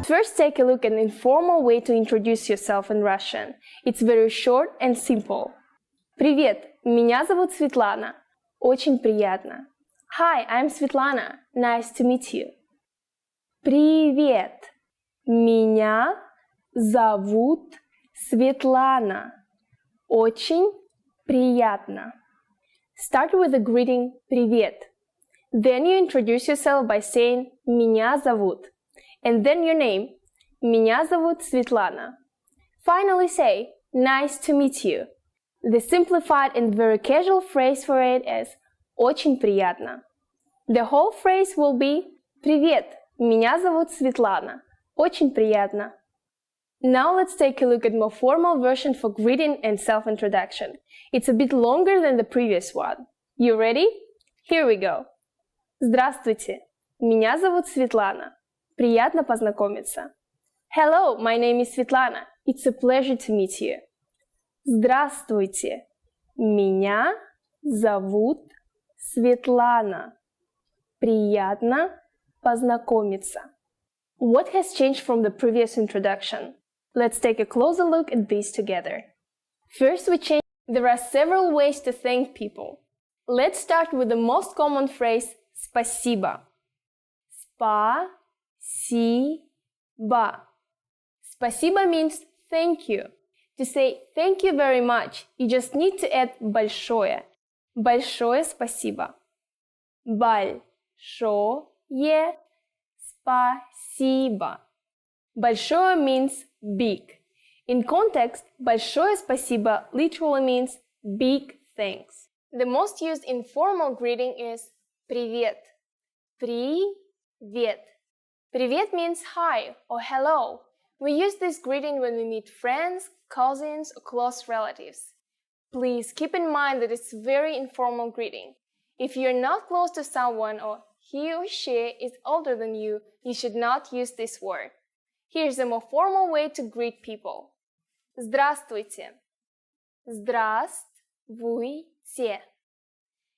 first take a look at an informal way to introduce yourself in Russian. It's very short and simple. Привет, меня зовут Светлана. Очень приятно. Hi, I'm Svetlana. Nice to meet you. Привет, меня зовут Светлана. Очень приятно. Start with the greeting «Привет». Then you introduce yourself by saying «Меня зовут». And then your name. Меня зовут Светлана. Finally say «Nice to meet you». The simplified and very casual phrase for it is «Очень приятно». The whole phrase will be «Привет, меня зовут Светлана. Очень приятно». Now let's take a look at more formal version for greeting and self-introduction. It's a bit longer than the previous one. You ready? Here we go. Здравствуйте, меня зовут Светлана. Приятно познакомиться. Hello, my name is Svetlana. It's a pleasure to meet you. Здравствуйте, меня зовут Светлана. Приятно познакомиться. What has changed from the previous introduction? Let's take a closer look at these together. First, we changed. There are several ways to thank people. Let's start with the most common phrase спасибо. Спасибо. Спасибо means thank you. To say thank you very much, you just need to add большое. Большое спасибо. Большое спасибо. Большое means big. In context, большое спасибо literally means big thanks. The most used informal greeting is привет. Привет. Привет means hi or hello. We use this greeting when we meet friends, cousins, or close relatives. Please keep in mind that it's a very informal greeting. If you're not close to someone or he or she is older than you, you should not use this word. Here's a more formal way to greet people. Здравствуйте. Здравствуйте.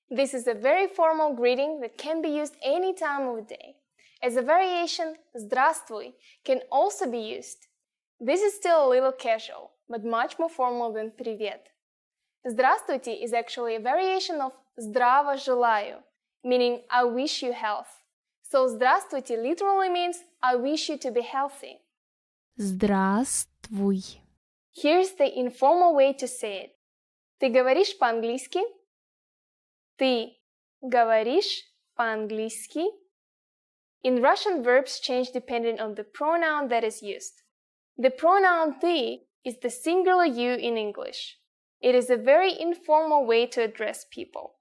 This is a very formal greeting that can be used any time of the day. As a variation, здравствуй can also be used. This is still a little casual, but much more formal than привет. Здравствуйте is actually a variation of здраво желаю, meaning I wish you health. So здравствуйте literally means I wish you to be healthy. Здравствуй. Here's the informal way to say it. Ты говоришь по-английски? Ты говоришь по-английски? In Russian, verbs change depending on the pronoun that is used. The pronoun ты is the singular you in English. It is a very informal way to address people.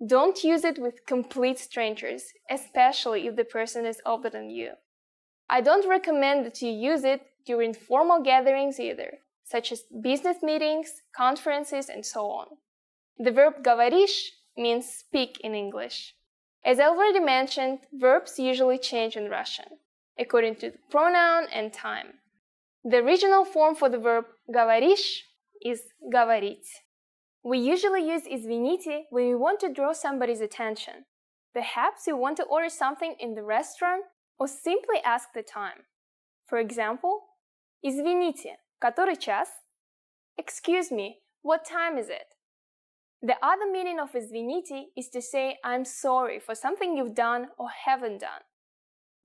Don't use it with complete strangers, especially if the person is older than you. I don't recommend that you use it during formal gatherings either, such as business meetings, conferences, and so on. The verb говоришь means speak in English. As I already mentioned, verbs usually change in Russian, according to the pronoun and time. The original form for the verb говоришь is говорить. We usually use извините when we want to draw somebody's attention. Perhaps you want to order something in the restaurant or simply ask the time. For example, извините, который час? Excuse me, what time is it? The other meaning of извините is to say I'm sorry for something you've done or haven't done.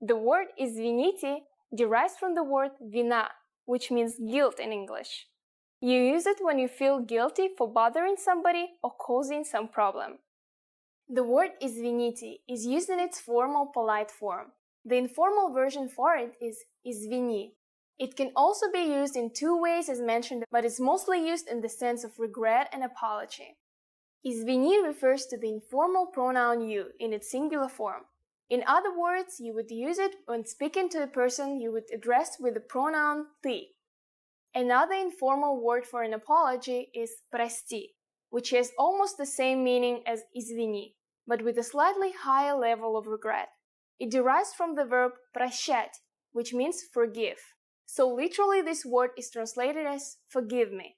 The word извините derives from the word вина, which means guilt in English. You use it when you feel guilty for bothering somebody or causing some problem. The word извините is used in its formal polite form. The informal version for it is извини. It can also be used in two ways as mentioned, but it's mostly used in the sense of regret and apology. Извини refers to the informal pronoun you in its singular form. In other words, you would use it when speaking to a person you would address with the pronoun ты. Another informal word for an apology is прости, which has almost the same meaning as извини, but with a slightly higher level of regret. It derives from the verb прощать, which means forgive. So literally this word is translated as forgive me.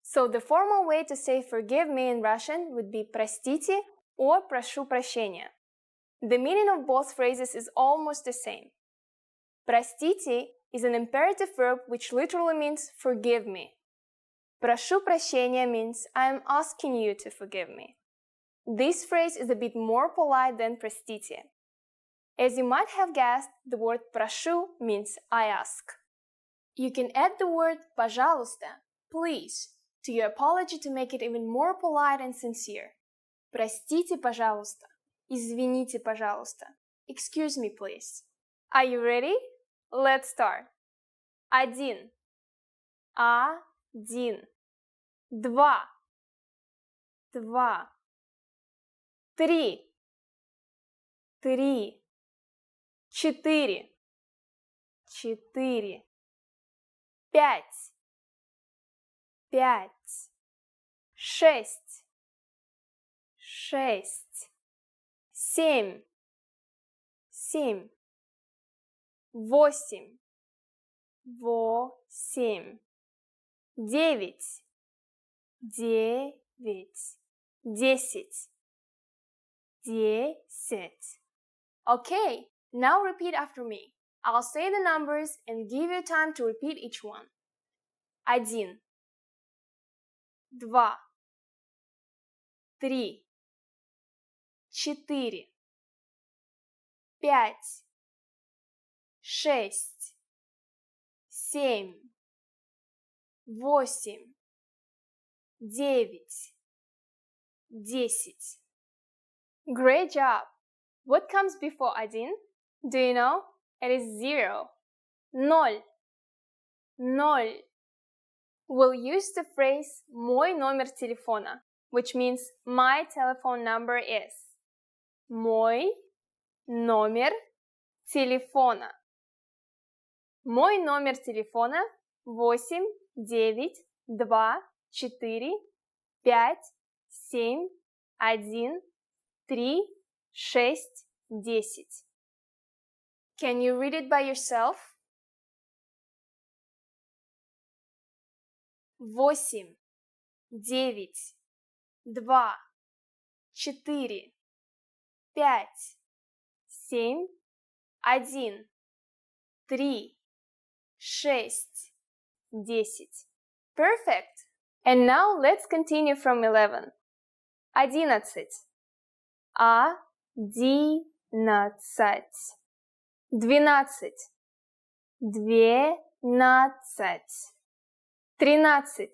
So the formal way to say forgive me in Russian would be простите or прошу прощения. The meaning of both phrases is almost the same. Простите is an imperative verb which literally means forgive me. Прошу прощения means I am asking you to forgive me. This phrase is a bit more polite than простите. As you might have guessed, the word прошу means I ask. You can add the word пожалуйста, please, to your apology to make it even more polite and sincere. Простите, пожалуйста. Извините, пожалуйста. Excuse me, please. Are you ready? Let's start. 1. 1. 2. 2. 3. 3. 4. 4. 5. 5. 6. 6. 7. 7. 8. 8. 9. 9. 10. 10. Okay, now repeat after me. I'll say the numbers and give you time to repeat each one. 1. 2. 3. 4. 5. 6. 7. 8. 9. 10. Great job! What comes before 1? Do you know? It is 0. Ноль. Ноль. We'll use the phrase мой номер телефона, which means my telephone number is. Мой номер телефона. Мой номер телефона 8 9 2 4 5 7 1 3 6 10. Can you read it by yourself? 8 9 2 4 5 7 1 3 6 10. Perfect! And now let's continue from 11. 11. 11. 12. 12. 13. 13.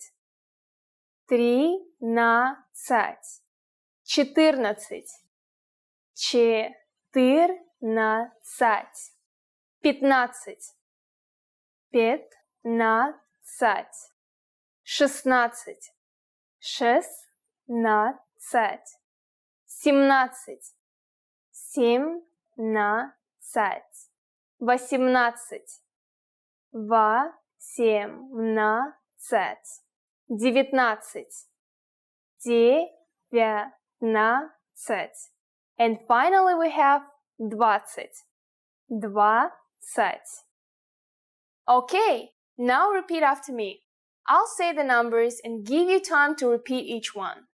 14. 14. 15. 15. 16. 16. 17. 17. 18. 18. 19. 19. And finally we have 20. 20. Okay, now repeat after me. I'll say the numbers and give you time to repeat each one.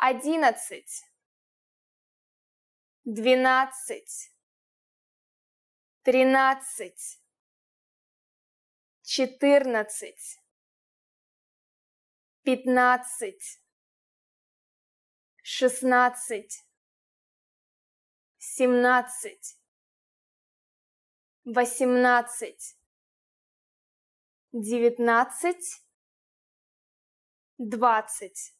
11. 12. 13. 14. 15. 16. 17. 18. 19. 20.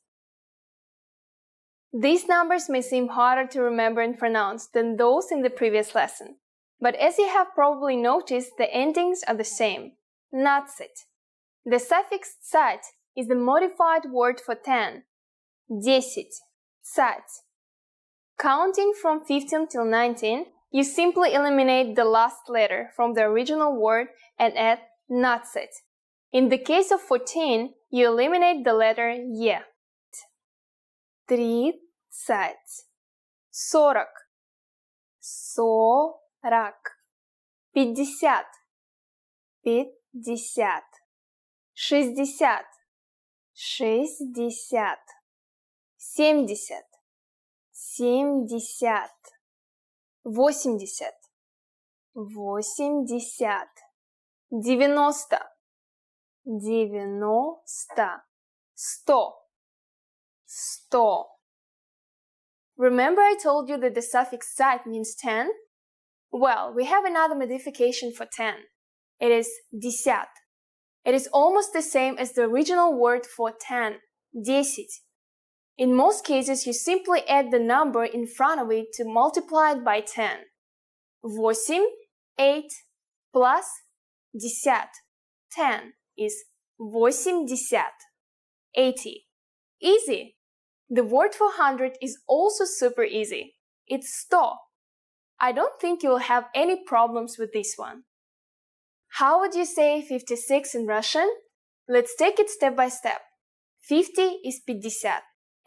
These numbers may seem harder to remember and pronounce than those in the previous lesson, but as you have probably noticed, the endings are the same. 19. The suffix цать is the modified word for 10. 10. Цать. Counting from 15 till 19, you simply eliminate the last letter from the original word and add 19. In the case of 14, you eliminate the letter Е. 30. 40. 40. 50. 50. 60. 60. 70. 70. 80. 80. 90. 90. 100. 100. Remember I told you that the suffix sat means 10? Well, we have another modification for 10. It is десят. It is almost the same as the original word for 10, 10. In most cases, you simply add the number in front of it to multiply it by 10. 8, 8 plus десят, 10 is 80. 80. Easy. The word for 100 is also super easy. It's 100. I don't think you'll have any problems with this one. How would you say 56 in Russian? Let's take it step by step. 50 is 50.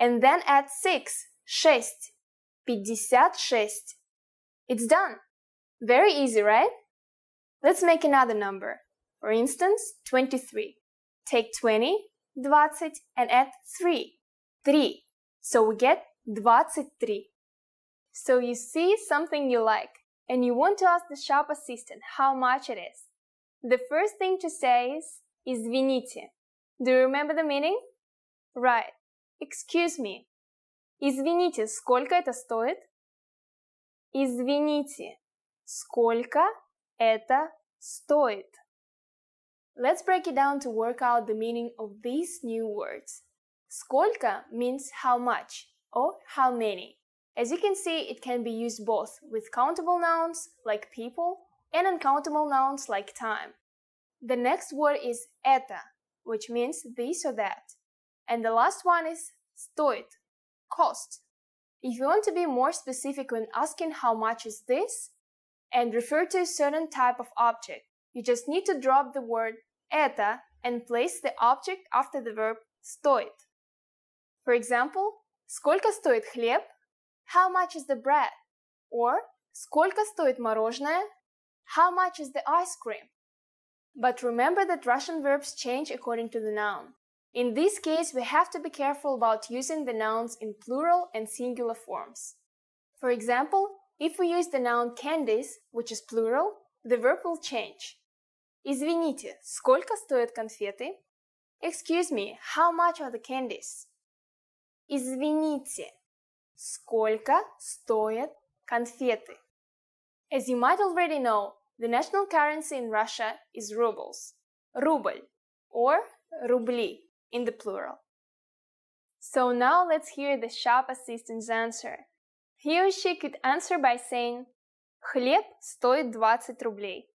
And then add 6, 6. 56. It's done. Very easy, right? Let's make another number. For instance, 23. Take 20, 20, and add 3. 3. So we get 23. So you see something you like, and you want to ask the shop assistant how much it is. The first thing to say is «Извините». Do you remember the meaning? Right. Excuse me. Извините, сколько это стоит? Извините, сколько это стоит? Let's break it down to work out the meaning of these new words. Сколько means how much or how many. As you can see, it can be used both with countable nouns like people and uncountable nouns like time. The next word is это, which means this or that. And the last one is стоит, cost. If you want to be more specific when asking how much is this and refer to a certain type of object, you just need to drop the word это and place the object after the verb стоит. For example, сколько стоит хлеб? How much is the bread? Or сколько стоит мороженое? How much is the ice cream? But remember that Russian verbs change according to the noun. In this case, we have to be careful about using the nouns in plural and singular forms. For example, if we use the noun candies, which is plural, the verb will change. Извините, сколько стоят конфеты? Excuse me, how much are the candies? Извините, сколько стоят конфеты? As you might already know, the national currency in Russia is rubles, рубль, or рубли in the plural. So now let's hear the shop assistant's answer. He or she could answer by saying хлеб стоит 20 рублей,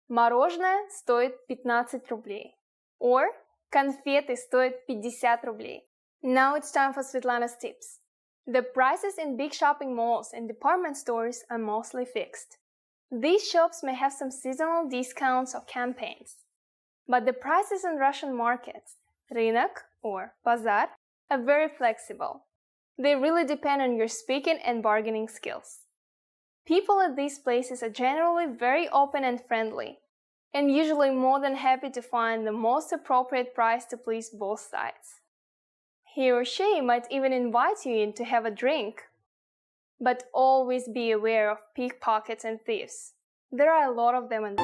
мороженое стоит 15 рублей, or конфеты стоят 50 рублей. Now it's time for Svetlana's tips. The prices in big shopping malls and department stores are mostly fixed. These shops may have some seasonal discounts or campaigns. But the prices in Russian markets, рынок or bazar, are very flexible. They really depend on your speaking and bargaining skills. People at these places are generally very open and friendly, and usually more than happy to find the most appropriate price to please both sides. He or she might even invite you in to have a drink. But always be aware of pickpockets and thieves. There are a lot of them in